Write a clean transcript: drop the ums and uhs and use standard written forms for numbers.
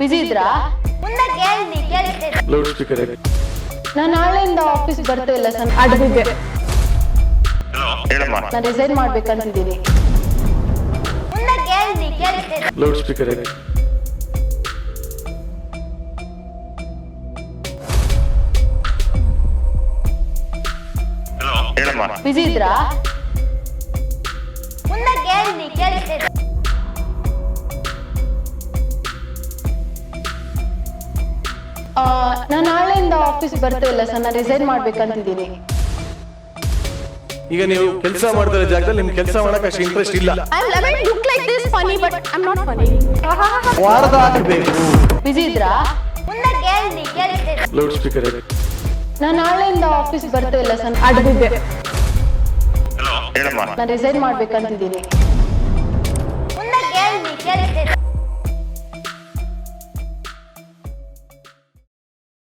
ಬಿಸಿ ಇದ್ರಾ? ಮುಂದೆ ಕೇಳಿಸ್ತಿದೆ. ಲೌಡ್ ಸ್ಪೀಕರ್ ನಾನು ನಾಳೆಯಿಂದ ಆಫೀಸ್ ಬರ್ತಾ ಇಲ್ಲ ಸರ್. ಅಡ್ಬಿದ್ದೆ. ಹೇಳಮ್ಮ. ನಾನು ರಿಸೈನ್ ಮಾಡ್ಬೇಕಂತಿದ್ದೀನಿ. ಮುಂದೆ ಕೇಳಿಸ್ತಿದೆ. ಲೌಡ್ ಸ್ಪೀಕರ್ ಹೇಳಮ್ಮ. ಬಿಸಿ ಇದ್ರಾ? ಮುಂದೆ ಕೇಳಿಸ್ತಿದೆ. ನಾನು ನಾಳೆಯಿಂದ ಆಫೀಸ್ ಬರ್ತಾ ಇಲ್ಲ ಸರ್. ನಾನು ರಿಸೈನ್ ಮಾಡ್ಬೇಕಂತಿದ್ದೀನಿ. ಈಗ ನೀವು ಕೆಲಸ ಮಾಡ್ತಿರೋ ಜಾಗದಲ್ಲಿ ನಿಮ್ಗೆ ಕೆಲಸ ಮಾಡಕ್ ಅಷ್ಟು ಇಂಟ್ರೆಸ್ಟ್ ಇಲ್ಲ. I'm loving look like this funny but I'm not funny. ವಾರದ ಹಾಕಬೇಕು. ಬಿಸಿ ಇದ್ರಾ? ಮುಂದೆ ಕೇಳಿಸ್ತಿದೆ. ಲೌಡ್ ಸ್ಪೀಕರ್ ನಾನು ನಾಳೆಯಿಂದ ಆಫೀಸ್ ಬರ್ತಾ ಇಲ್ಲ ಸರ್. ಅಡ್ಬಿದ್ದೆ. ಹೇಳಮ್ಮ. ನಾನು ರಿಸೈನ್ ಮಾಡ್ಬೇಕಂತಿದ್ದೀನಿ. ಮುಂದೆ ಕೇಳಿಸ್ತಿದೆ.